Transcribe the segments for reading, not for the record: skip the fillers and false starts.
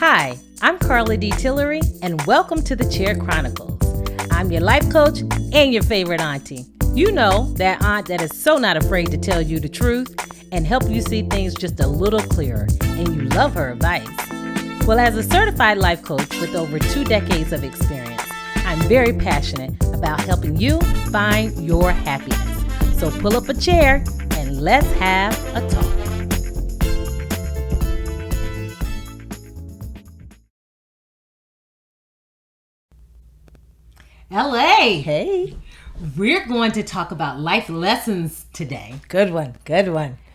Hi, I'm Carla D. Tillery, and welcome to the Chair Chronicles. I'm your life coach and your favorite auntie. You know, that aunt that is so not afraid to tell you the truth and help you see things just a little clearer, and you love her advice. Well, as a certified life coach with over 2 decades of experience, I'm very passionate about helping you find your happiness. So pull up a chair and let's have a talk. LA. Hey. We're going to talk about life lessons today. Good one.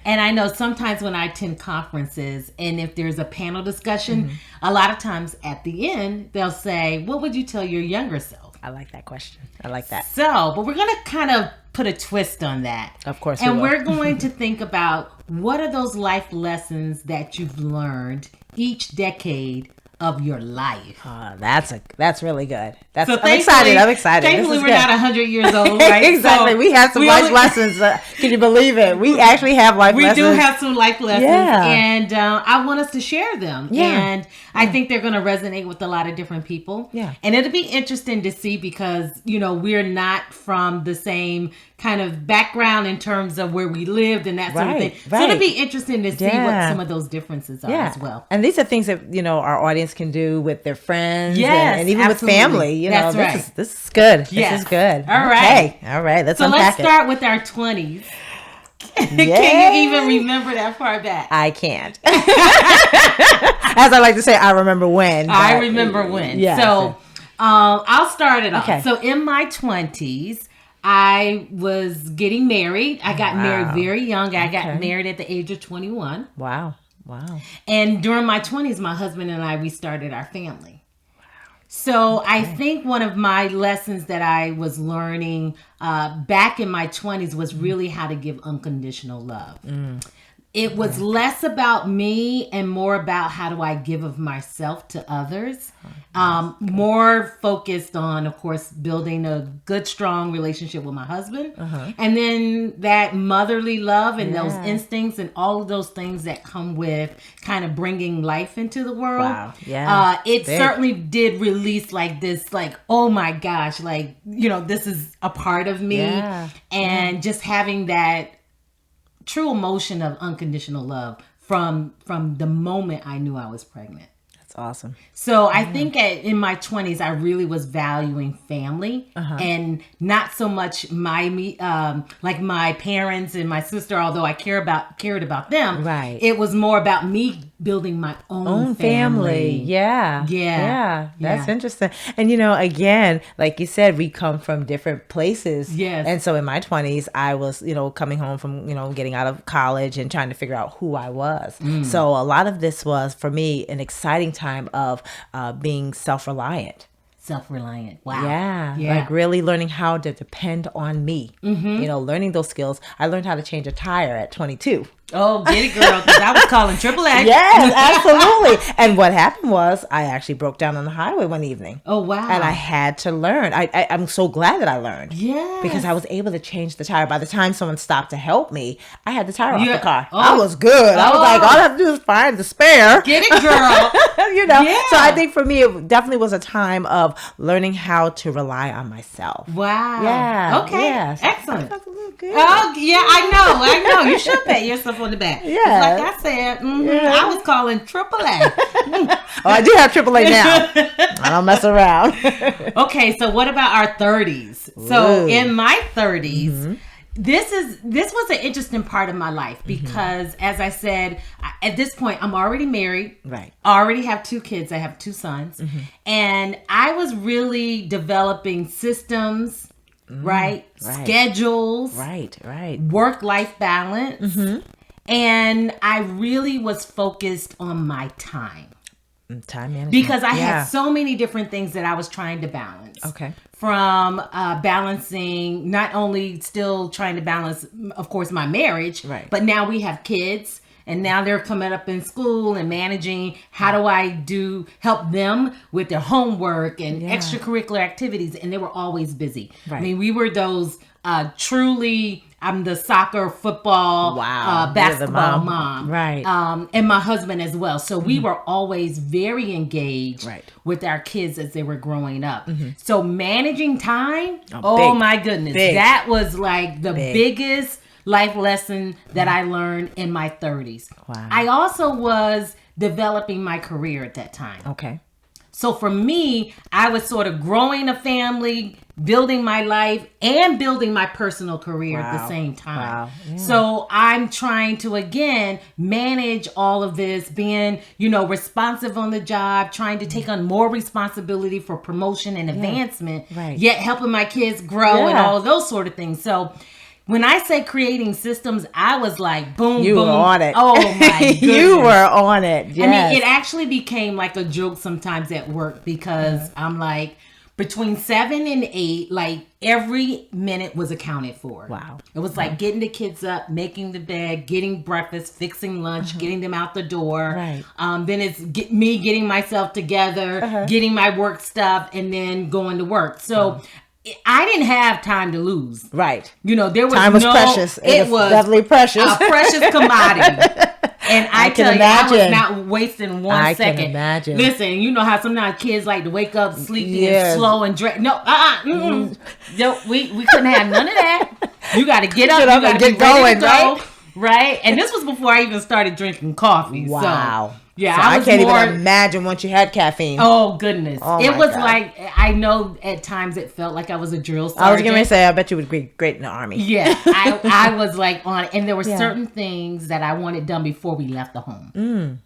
And I know sometimes when I attend conferences and if there's a panel discussion, a lot of times at the end, they'll say, what would you tell your younger self? I like that question. I like that. So, but we're going to kind of put a twist on that. Of course And we will. we're going to think about what are those life lessons that you've learned each decade of your life. That's really good. I'm thankfully- excited. Thankfully, This is we're good. not 100 years old, right? Exactly. So we have some we life only- lessons. Can you believe it? We actually have life We lessons. do have some life lessons, Yeah. and I want us to share them. Yeah. And I think they're going to resonate with a lot of different people. Yeah. And it'll be interesting to see because, you know, we're not from the same kind of background in terms of where we lived and that sort of Right, thing. So it'll right. be interesting to see what Yeah. some of those differences are Yeah. as well. And these are things that, our audience can do with their friends Yes, and even absolutely. with family. That's this right. This is good. Yes. This is good. All right. Okay. All right. Let's So unpack let's start with our 20s. Can Yay. you even remember that far back? I can't. As I like to say, I remember when. I but- remember when. Yeah. So I'll start it off. Okay. So in my 20s, I was getting married. I got married very young. I got Okay. married at the age of 21. Wow. And during my 20s, my husband and I, we started our family. So I think one of my lessons that I was learning back in my 20s was really how to give unconditional love. It was less about me and more about how do I give of myself to others. More focused on, of course, building a good, strong relationship with my husband. And then that motherly love and those instincts and all of those things that come with kind of bringing life into the world. Wow. Yeah. It Big. certainly did release like this, like, oh my gosh, like, this is a part of me. Yeah. And just having that true emotion of unconditional love from the moment I knew I was pregnant. That's awesome. So I think in my 20s, I really was valuing family and not so much like my parents and my sister, although I cared about them. Right. It was more about me building my own family. Yeah. That's interesting. And again, like you said, we come from different places. Yes. And so in my 20s, I was, coming home from, getting out of college and trying to figure out who I was. So a lot of this was for me an exciting time of being self-reliant. Self-reliant. Wow. Yeah. Like really learning how to depend on me. Learning those skills. I learned how to change a tire at 22. Oh, get it, girl. Because I was calling AAA. Yes, absolutely. And what happened was I actually broke down on the highway one evening. Oh, wow. And I had to learn. I'm so glad that I learned. Yes. Because I was able to change the tire. By the time someone stopped to help me, I had the tire off Yeah. the car. Oh. I was good. I was like, all I have to do is find the spare. Get it, girl. Yeah. So I think for me, it definitely was a time of learning how to rely on myself. Wow. Yeah. Okay. Yes. Excellent. That's a little good. Oh, yeah, I know. You should pat yourself on the back. 'Cause Yeah. like I said, I was calling AAA. Oh, I do have AAA now. I don't mess around. Okay, so what about our 30s? So Ooh. in my 30s, this was an interesting part of my life because, as I said, at this point, I'm already married. Right. I already have 2 kids. I have 2 sons. And I was really developing systems, right? Schedules. Right. Work-life balance. And I really was focused on my time. Time management. Because I had so many different things that I was trying to balance. Okay. From balancing, not only still trying to balance, of course, my marriage, Right. but now we have kids. And now they're coming up in school and managing how do I help them with their homework and extracurricular activities. And they were always busy. Right. I mean, we were those truly, I'm the soccer, football, Wow. You're the basketball mom. mom. Right. And my husband as well. So we were always very engaged Right. with our kids as they were growing up. So managing time, big. my goodness. Big. That was like the Big. biggest life lesson that I learned in my 30s. Wow. I also was developing my career at that time. Okay. So for me, I was sort of growing a family, building my life, and building my personal career at the Wow. same time. Wow. Yeah. So I'm trying to, again, manage all of this, being, responsive on the job, trying to take on more responsibility for promotion and advancement, Right. yet helping my kids grow and Yeah. all of those sort of things. So when I say creating systems, I was like, boom, You boom. were on it. Oh my goodness. You were on it. Yes. I mean, it actually became like a joke sometimes at work because I'm like, between 7 and 8, like every minute was accounted for. Wow. It was like getting the kids up, making the bed, getting breakfast, fixing lunch, getting them out the door. Right. Then it's me getting myself together, getting my work stuff, and then going to work. So I didn't have time to lose. Right. There was Time was precious. It was definitely precious. a precious commodity. And I can tell you, I was imagine. not wasting one second. can imagine. Listen, you know how sometimes kids like to wake up sleepy Yes. and slow and drag. No, no, we couldn't have none of that. You got to get up, Get up you got and to be get ready going, to go, right? right? And this was before I even started drinking coffee. Wow. So, yeah, So I I was can't more. even imagine once you had caffeine. Oh goodness! Oh, it my was God. like, I know at times it felt like I was a drill sergeant. I was going to say, I bet you would be great in the Army. Yeah, I was like on, and there were Yeah. certain things that I wanted done before we left the home.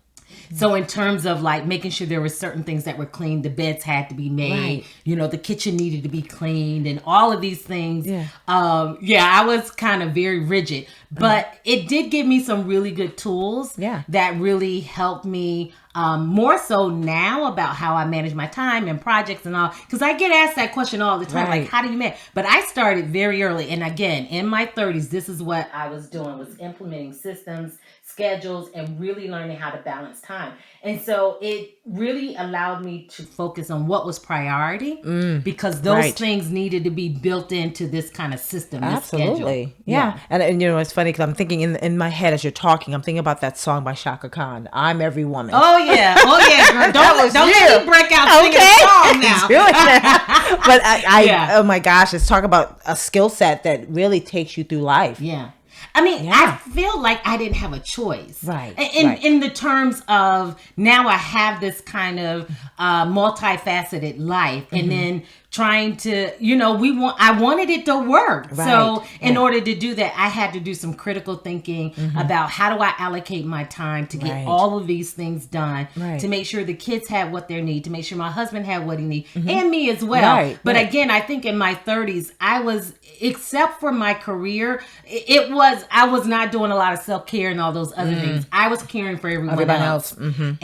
So in terms of like making sure there were certain things that were cleaned, the beds had to be made, Right. The kitchen needed to be cleaned, and all of these things. Yeah. I was kind of very rigid, but it did give me some really good tools. Yeah. That really helped me. More so now about how I manage my time and projects and all, because I get asked that question all the time, Right. like, how do you manage? But I started very early, and again, in my 30s, this is what I was doing, was implementing systems, schedules, and really learning how to balance time. And so it really allowed me to focus on what was priority, because those Right. things needed to be built into this kind of system, this schedule. Absolutely. Yeah. And it's funny because I'm thinking in my head as you're talking, I'm thinking about that song by Shaka Khan, I'm Every Woman. Oh yeah, girl. Don't let you. me break out singing a song now. Doing that. But I Yeah. oh my gosh, let's talk about a skill set that really takes you through life. Yeah. I mean, Yeah. I feel like I didn't have a choice. Right, In right. in the terms of now I have this kind of multifaceted life, Mm-hmm. and then trying to, I wanted it to work. Right, So in right. order to do that, I had to do some critical thinking about how do I allocate my time to get Mm-hmm. Right. all of these things done, Right. to make sure the kids had what they need, to make sure my husband had what he needs, and me as well. Right, But right. again, I think in my 30s, I was, except for my career, I was not doing a lot of self-care and all those other things. I was caring for everyone Everybody else. else. Mhm.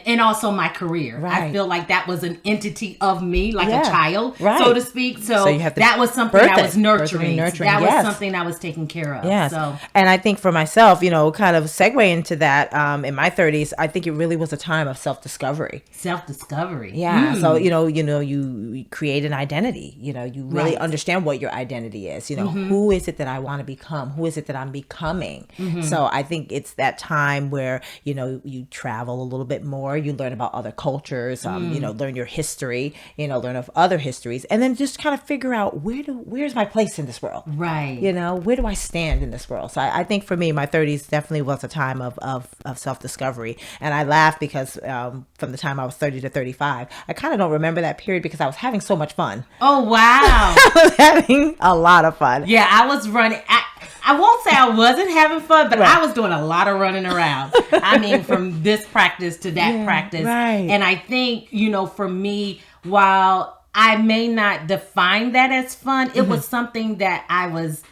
And also my career. I Right. feel like that was an entity of me, like Yeah. a child, Right. so to speak. So, So you have to that was something birth I it. was nurturing. Nurturing, That yes. was something I was taking care of. Yes. So And I think for myself, kind of segue into that, in my 30s, I think it really was a time of self-discovery. self-discovery. Yeah. So, you create an identity, you really Right. understand what your identity is, who is it that I want to become? Who is it that I'm becoming? So I think it's that time where, you travel a little bit more, you learn about other cultures, learn your history, learn of other histories, and then just kind of figure out where's my place in this world? Right. Where do I stand in this world? So I think for me, my 30s definitely was a time of self-discovery. And I laugh because from the time I was 30 to 35, I kind of don't remember that period because I was having so much fun. Oh, wow. I was having a lot of fun. Yeah, I was running. I won't say I wasn't having fun, but Right. I was doing a lot of running around. I mean, from this practice to that practice. right. And I think, for me, while I may not define that as fun, it was something that I was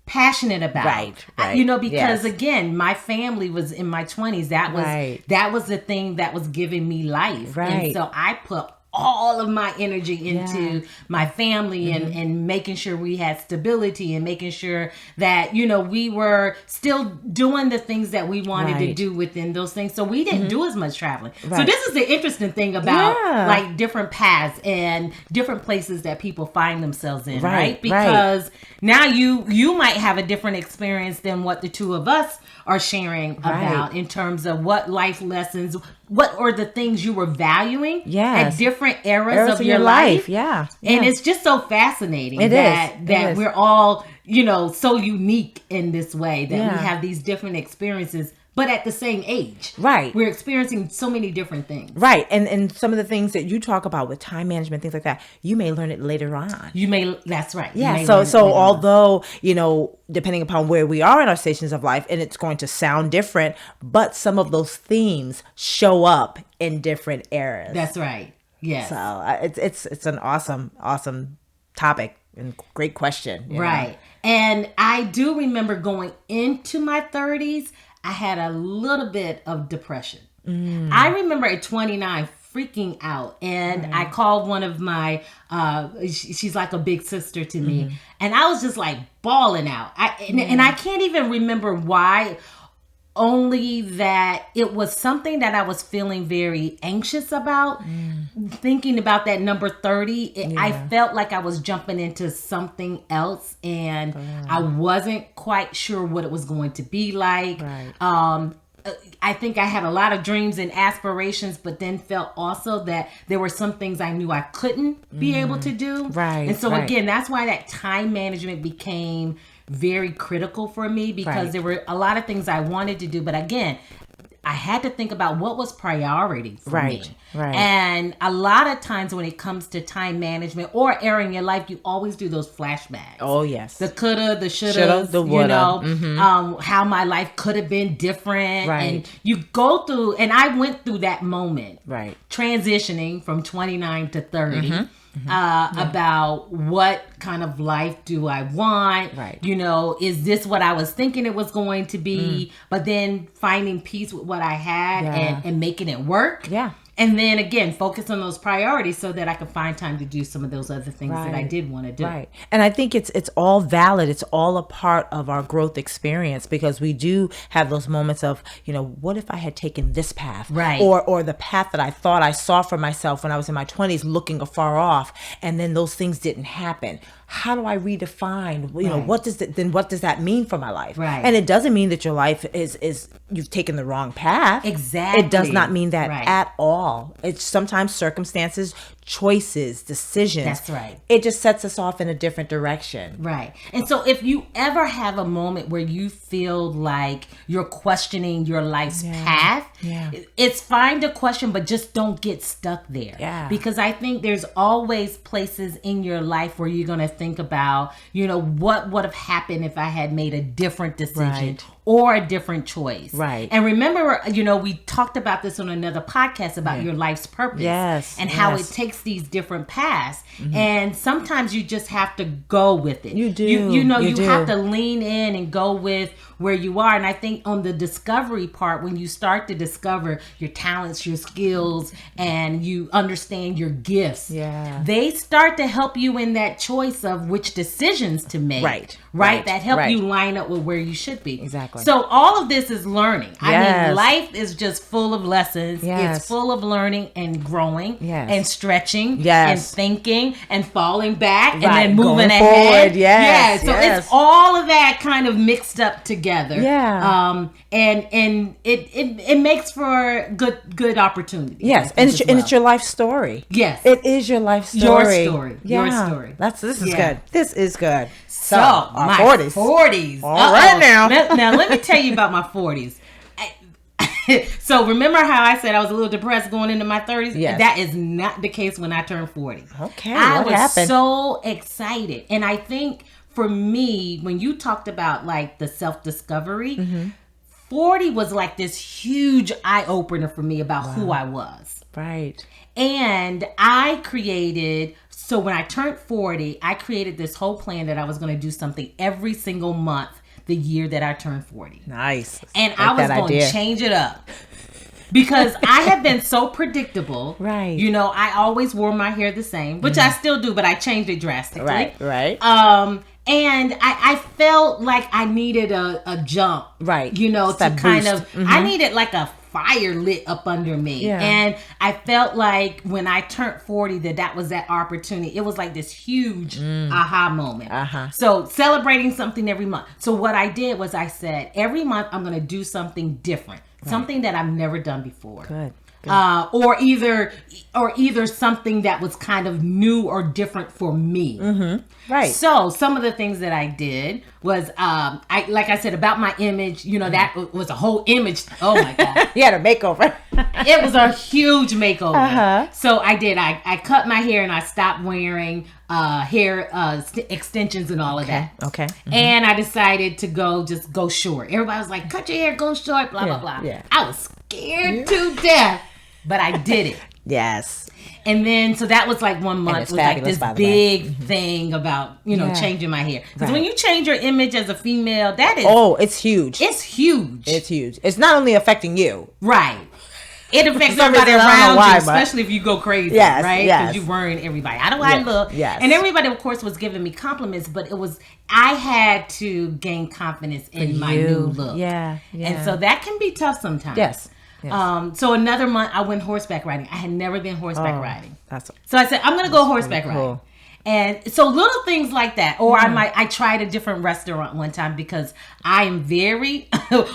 passionate about. Right, right. Because Yes. again, my family was in my 20s. That was Right. that was the thing that was giving me life. Right. And so I put all of my energy into my family and making sure we had stability and making sure that, you know, we were still doing the things that we wanted to do within those things. So we didn't do as much traveling. So this is the interesting thing about like different paths and different places that people find themselves in, right? Because now you might have a different experience than what the two of us are sharing about in terms of what life lessons, what are the things you were valuing at different eras of your life. And it's just so fascinating that we're all, you know, so unique in this way that we have these different experiences, but at the same age. We're experiencing so many different things. And some of the things that you talk about with time management, things like that, you may learn it later on. That's right. So although, you know, depending upon where we are in our stations of life, and it's going to sound different, but some of those themes show up in different eras. That's right. Yes. So it's an awesome topic and great question. Right. And I do remember going into my 30s, I had a little bit of depression. I remember at 29 freaking out, and I called one of my she's like a big sister to me, and I was just like bawling out. And I can't even remember why, only that it was something that I was feeling very anxious about. Thinking about that number 30, I felt like I was jumping into something else, and I wasn't quite sure what it was going to be like. I think I had a lot of dreams and aspirations, but then felt also that there were some things I knew I couldn't be able to do. And so again, that's why that time management became very critical for me, because there were a lot of things I wanted to do, but again, I had to think about what was priority for me. And a lot of times when it comes to time management or airing your life, you always do those flashbacks. Oh, yes. The coulda, the shoulda, the woulda. You know, how my life could have been different. And you go through, and I went through that moment. Transitioning from 29 to 30. About what kind of life do I want? You know, is this what I was thinking it was going to be? But then finding peace with what I had and making it work. And then again, focus on those priorities so that I can find time to do some of those other things that I did want to do. And I think it's all valid. It's all a part of our growth experience, because we do have those moments of, you know, what if I had taken this path? Or the path that I thought I saw for myself when I was in my 20s, looking afar off, and then those things didn't happen. How do I redefine, you know, what does that mean for my life? And it doesn't mean that your life is you've taken the wrong path. It does not mean that at all. It's sometimes circumstances, choices, decisions. It just sets us off in a different direction. And so if you ever have a moment where you feel like you're questioning your life's path, it's fine to question, but just don't get stuck there. Because I think there's always places in your life where you're going to think about, you know, what would have happened if I had made a different decision or a different choice. And remember, you know, we talked about this on another podcast about your life's purpose and how it takes these different paths. And sometimes you just have to go with it. You do. You know, you have to lean in and go with where you are. And I think on the discovery part, when you start to discover your talents, your skills, and you understand your gifts, they start to help you in that choice of which decisions to make. That help you line up with where you should be. So all of this is learning. I mean, life is just full of lessons. It's full of learning and growing and stretching and thinking and falling back and then moving ahead. So it's all of that kind of mixed up together. And it makes for good opportunity. And it's your life story. It is your life story. Your story. This is good. This is good. So my 40s. All right now. Now let me tell you about my 40s. So remember how I said I was a little depressed going into my 30s? That is not the case when I turned 40. I was so excited. And I think for me, when you talked about like the self-discovery, 40 was like this huge eye-opener for me about who I was. And I created, so when I turned 40, I created this whole plan that I was going to do something every single month the year that I turned 40. Nice. And I was going to change it up. because I have been so predictable. Right. You know, I always wore my hair the same, which I still do, but I changed it drastically. Right. And I felt like I needed a jump. Right. You know, It's to that kind boost. of, I needed like a fire lit up under me. Yeah. And I felt like when I turned 40 that was that opportunity. It was like this huge aha moment. So celebrating something every month. So what I did was I said, every month I'm going to do something different. Something that I've never done before. Good. Or either something that was kind of new or different for me. Right. So some of the things that I did was, I like I said about my image. You know, that was a whole image. Oh my god, You had a makeover. it was a huge makeover. So I did. I cut my hair and I stopped wearing hair extensions and all of that. Okay. And I decided to go short. Everybody was like, "Cut your hair, go short." Blah blah blah. Yeah. I was scared to death, but I did it. Yes. And then, so that was like 1 month it's was like fabulous, this by the way. big thing about, you know, Yeah. changing my hair. Because Right. when you change your image as a female, that is, Oh, it's huge. it's huge. It's huge. It's not only affecting you. Right. It affects some everybody reason, I don't know around why, you, but- especially if you go crazy, Yes, right? yes. Because you're worrying everybody. How do I Yeah, look? yes. And everybody, of course, was giving me compliments, but I had to gain confidence in my new look. Yeah. And so that can be tough sometimes. Yes. So another month, I went horseback riding. I had never been horseback riding. That's So I said, I'm going to go horseback really cool. riding. And so little things like that. Or I tried a different restaurant one time because I am very,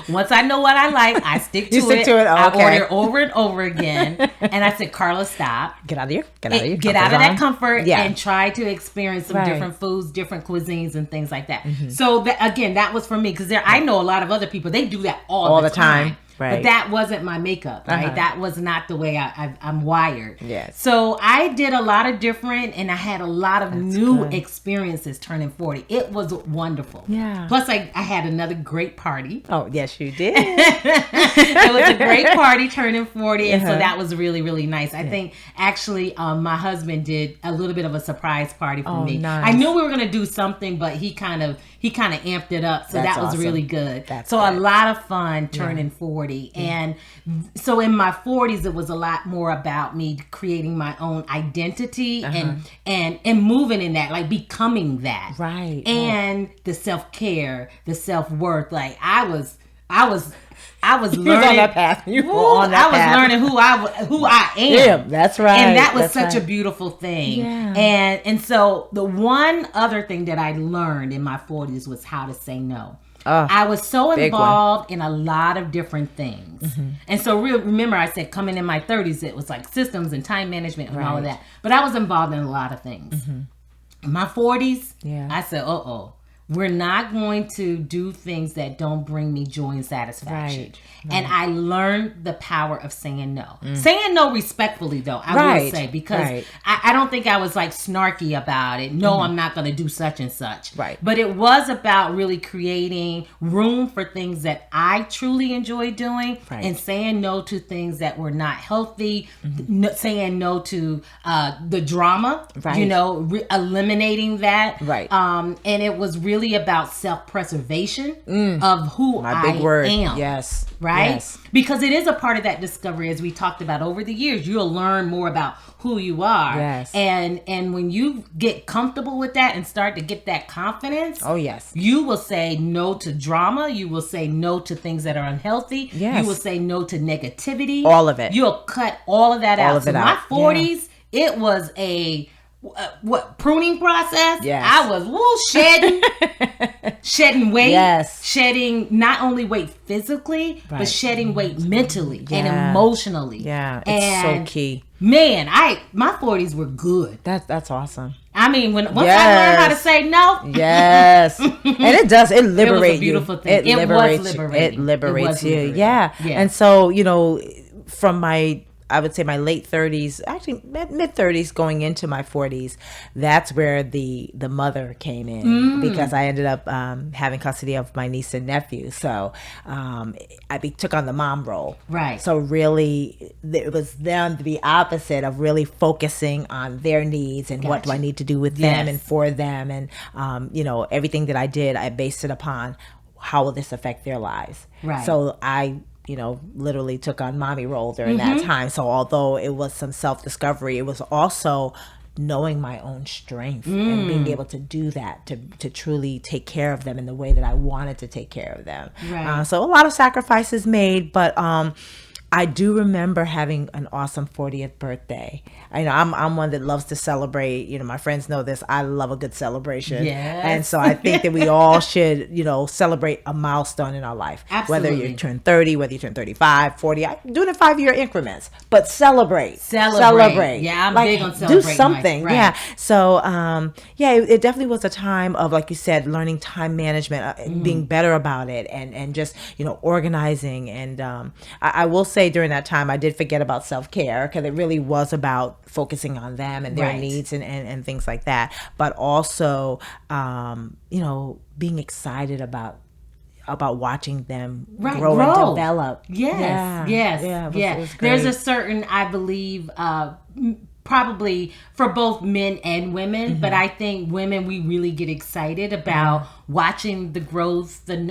once I know what I like, I stick to You stick it. to it? Oh, okay. I order over and over again. And I said, Carla, stop. Get out of here. Get Out of that comfort Yeah. and try to experience some Right. different foods, different cuisines and things like that. So that was for me because I know a lot of other people, they do that all the time. Right. But that wasn't my makeup, right? That was not the way I'm wired. Yes. So I did a lot of different, and I had a lot of new good. experiences turning 40. It was wonderful. Yeah. Plus, I had another great party. Oh, yes, you did. It was a great party turning 40, and so that was really, really nice. I think actually my husband did a little bit of a surprise party for me. nice. I knew we were going to do something, but he kind of amped it up, so That's that was awesome. really good. That's so a good. lot of fun turning 40, and so in my 40s it was a lot more about me creating my own identity and moving in that, like becoming that, Right. and the self-care, the self-worth. Like I was learning You was on that path. You were on that path. I was learning who I am. Yeah, that's right. And that was That's such a right. beautiful thing. Yeah. And so the one other thing that I learned in my 40s was how to say no. I was so big one. involved in a lot of different things. And so remember I said coming in my 30s, it was like systems and time management and all of Right. that. But I was involved in a lot of things. In my 40s, Yeah. I said, we're not going to do things that don't bring me joy and satisfaction. Right. And I learned the power of saying no. Saying no respectfully, though, I will Right. say, because Right. I don't think I was like snarky about it. No, I'm not going to do such and such. Right. But it was about really creating room for things that I truly enjoy doing, Right. and saying no to things that were not healthy, saying no to the drama, Right. you know, eliminating that. Right. And it was really about self-preservation of who My I big word. am. Yes. Right? Yes. Because it is a part of that discovery, as we talked about over the years. You'll learn more about who you are. Yes. And when you get comfortable with that and start to get that confidence, Oh, yes. you will say no to drama. You will say no to things that are unhealthy. Yes. You will say no to negativity. All of it. You'll cut all of that out. of So it my out. 40s, it was a pruning process. Yes. I was shedding weight. Yes. Shedding not only weight physically, but Right. shedding weight mentally and Yeah. emotionally. Yeah. It's so And key. man, my 40s were good. That's awesome. I mean, once I learned how to Yes. say no, Yes. And it does. It liberates beautiful you. thing. It was liberates liberating. It liberates It was you. liberating. Yeah. Yeah. And so, from I would say my late 30s, actually mid 30s going into my 40s, that's where the mother came in, because I ended up having custody of my niece and nephew. So took on the mom role. Right. So really, it was them the opposite of really focusing on their needs and what do I need to do with them Yes. and for them. And, everything that I did, I based it upon how will this affect their lives. Right. So I literally took on mommy role during that time. So although it was some self-discovery, it was also knowing my own strength and being able to do that, to truly take care of them in the way that I wanted to take care of them. Right. So a lot of sacrifices made, but I do remember having an awesome 40th birthday. I'm one that loves to celebrate. My friends know this. I love a good celebration. Yes. And so I think that we all should, celebrate a milestone in our life. Absolutely. Whether you turn 30, whether you turn 35, 40, I'm doing it 5-year increments, but celebrate. Yeah, I'm big on celebrating. Do something. Right. Yeah. So, it definitely was a time of, like you said, learning time management, being better about it, and just, organizing. And I will say, during that time, I did forget about self-care, because it really was about focusing on them and their needs and things like that. But also, being excited about watching them grow and develop. Yes. It was great. There's a certain, I believe, probably for both men and women, but I think women, we really get excited about watching the growth and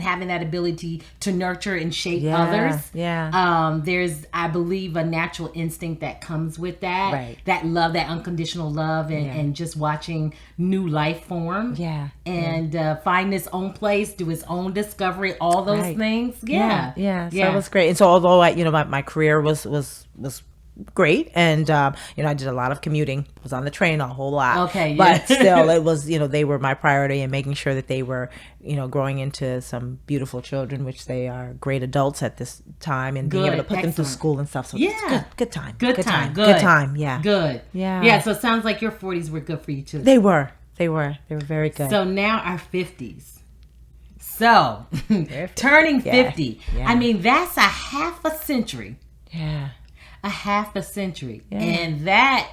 having that ability to nurture and shape others. There's, I believe, a natural instinct that comes with that, that love, that unconditional love, and just watching new life form, and find its own place, do its own discovery, all those things. So it was great. And so although my career was great, and I did a lot of commuting, was on the train a whole lot, but still it was, they were my priority, and making sure that they were growing into some beautiful children, which they are great adults at this time, and being able to put them through school and stuff. So good time. So it sounds like your 40s were good for you too. They were very good. So now our 50s. So turning 50, I mean, that's a half a century. A half a century. And that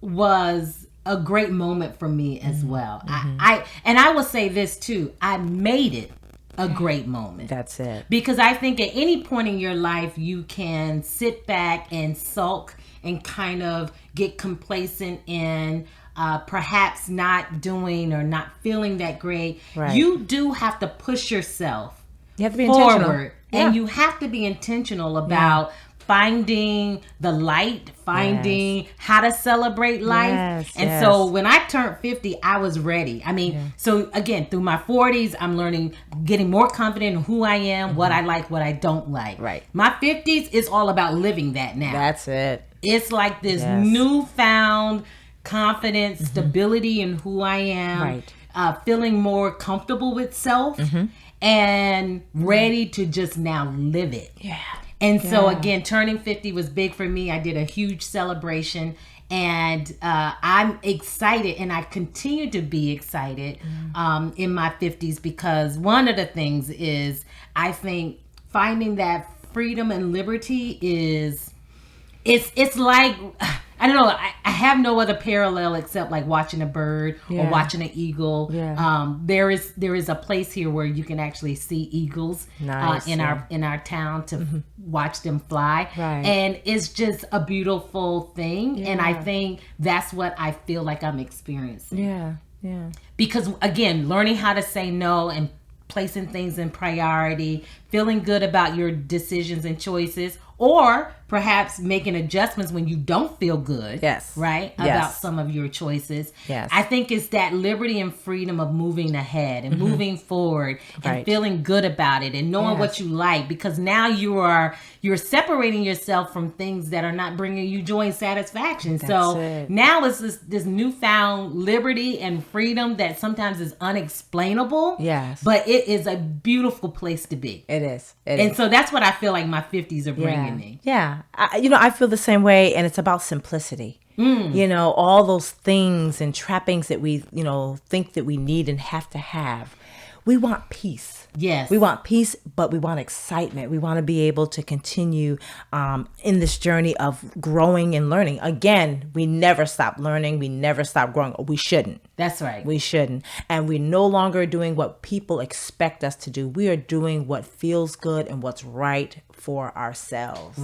was a great moment for me as well. I will say this too, I made it a great moment. That's it. Because I think at any point in your life, you can sit back and sulk and kind of get complacent in perhaps not doing or not feeling that great. You do have to push yourself forward, and you have to be intentional about finding the light, finding how to celebrate life. So when I turned 50, I was ready. I mean, so again, through my 40s, I'm learning, getting more confident in who I am, what I like, what I don't like. My 50s is all about living that now. That's it. It's like this newfound confidence, stability in who I am, feeling more comfortable with self, and ready to just now live it. And so again, turning 50 was big for me. I did a huge celebration, and I'm excited, and I continue to be excited in my 50s, because one of the things is, I think finding that freedom and liberty is, it's like, I don't know, I have no other parallel except like watching a bird or watching an eagle. There is a place here where you can actually see eagles in our town to watch them fly. And it's just a beautiful thing. And I think that's what I feel like I'm experiencing. Because again, learning how to say no and placing things in priority, feeling good about your decisions and choices, or perhaps making adjustments when you don't feel good, about some of your choices. I think it's that liberty and freedom of moving ahead and moving forward and feeling good about it and knowing what you like, because now you're separating yourself from things that are not bringing you joy and satisfaction. Now it's this newfound liberty and freedom that sometimes is unexplainable. But it is a beautiful place to be. It is. And so that's what I feel like my 50s are bringing me. I feel the same way, and it's about simplicity. All those things and trappings that we, think that we need and have to have. We want peace. We want peace, but we want excitement. We want to be able to continue in this journey of growing and learning. Again, we never stop learning. We never stop growing. We shouldn't. That's right. We shouldn't. And we're no longer doing what people expect us to do. We are doing what feels good and what's right for ourselves.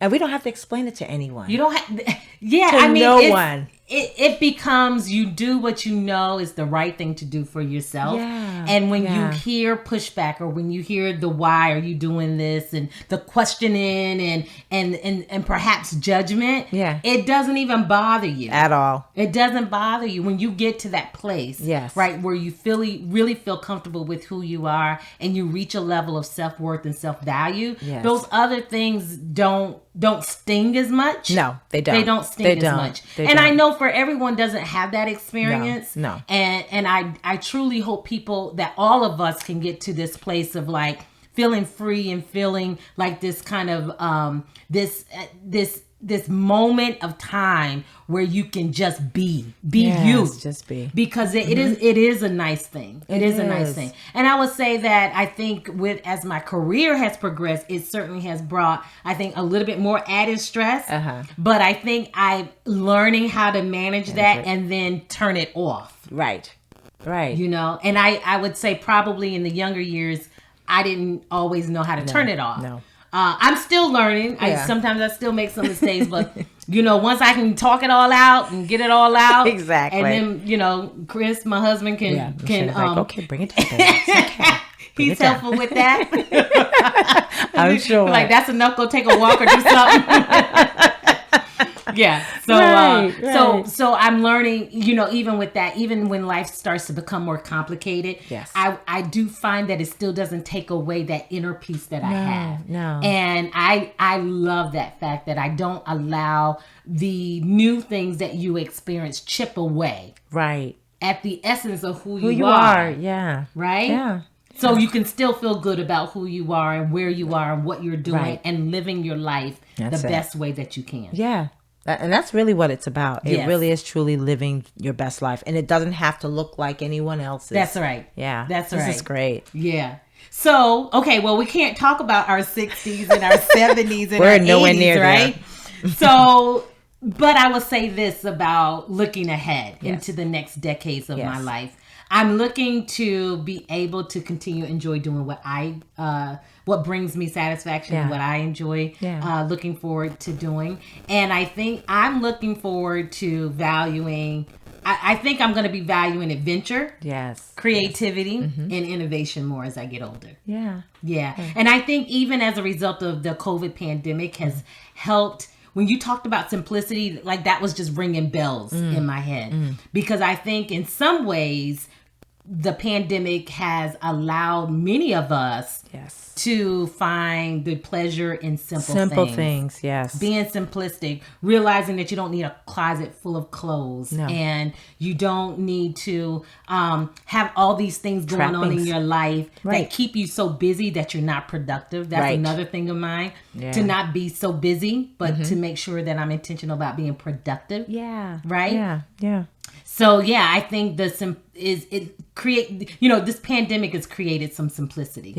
And we don't have to explain it to anyone. You don't have, no one. It becomes, you do what you know is the right thing to do for yourself. And when you hear pushback, or when you hear the why are you doing this, and the questioning and perhaps judgment, it doesn't even bother you at all. It doesn't bother you when you get to that place, right, where you really feel comfortable with who you are, and you reach a level of self-worth and self-value. Those other things don't sting as much. No, they don't. They don't sting as much. I know for everyone doesn't have that experience. No. And I truly hope people, that all of us can get to this place of like feeling free and feeling like this kind of this moment of time where you can just be you. Just be. Because it is a nice thing. It is a nice thing. And I would say that I think as my career has progressed, it certainly has brought, I think, a little bit more added stress. But I think I'm learning how to manage that and then turn it off. Right. You know, and I would say probably in the younger years, I didn't always know how to turn it off. No. I'm still learning. Sometimes I still make some mistakes, but you know, once I can talk it all out and get it all out, exactly. And then, you know, Chris, my husband, can like, okay, bring it down. Okay. He's helpful with that. I'm sure. Like, that's enough. Go take a walk or do something. So I'm learning, you know, even with that, even when life starts to become more complicated, I do find that it still doesn't take away that inner peace that I have. No. And I love that fact that I don't allow the new things that you experience chip away. Right. At the essence of who you are. Yeah. Right? Yeah. So you can still feel good about who you are and where you are and what you're doing and living your life the best way that you can. Yeah. And that's really what it's about. It really is truly living your best life. And it doesn't have to look like anyone else's. That's right. Yeah. That's right. This is great. Yeah. So, okay, well, we can't talk about our 60s and our 70s and We're our nowhere 80s, near right? So, but I will say this about looking ahead into the next decades of my life. I'm looking to be able to continue to enjoy doing what brings me satisfaction, what I enjoy looking forward to doing. And I think I'm looking forward to valuing, I think I'm going to be valuing adventure, creativity, and innovation more as I get older. Yeah. And I think even as a result of the COVID pandemic has helped. When you talked about simplicity, like that was just ringing bells in my head. Because I think in some ways, the pandemic has allowed many of us to find the pleasure in simple things. Yes. Being simplistic, realizing that you don't need a closet full of clothes, and you don't need to have all these things going on in your life that keep you so busy that you're not productive. That's another thing of mine, to not be so busy, but to make sure that I'm intentional about being productive. Right? Yeah. So I think this pandemic has created some simplicity.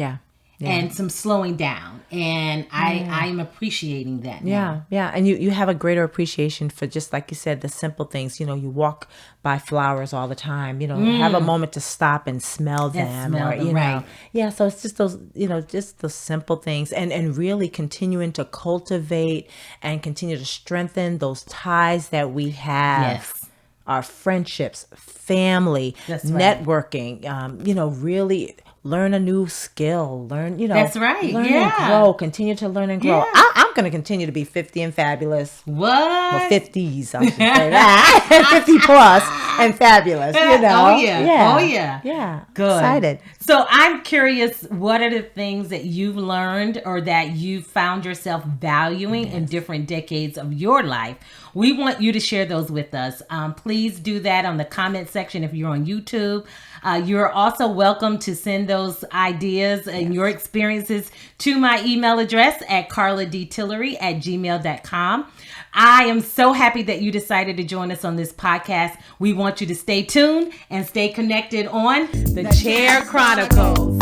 And some slowing down. And I'm appreciating that now. Yeah. And you have a greater appreciation for, just like you said, the simple things. You know, you walk by flowers all the time, you know, have a moment to stop and smell them. So it's just those, you know, just those simple things, and really continuing to cultivate and continue to strengthen those ties that we have. Our friendships, family, networking, you know, really learn a new skill, learn, you know. That's right. Learn and grow, continue to learn and grow. I'm going to continue to be 50 and fabulous. What? Well, 50s, I should say that. 50 plus and fabulous, you know. Oh, yeah. Yeah. Good. Excited. So I'm curious, what are the things that you've learned or that you found yourself valuing in different decades of your life? We want you to share those with us. Please do that on the comment section if you're on YouTube. You're also welcome to send those ideas and your experiences to my email address at carladtillery@gmail.com. I am so happy that you decided to join us on this podcast. We want you to stay tuned and stay connected on The Chair Chronicles.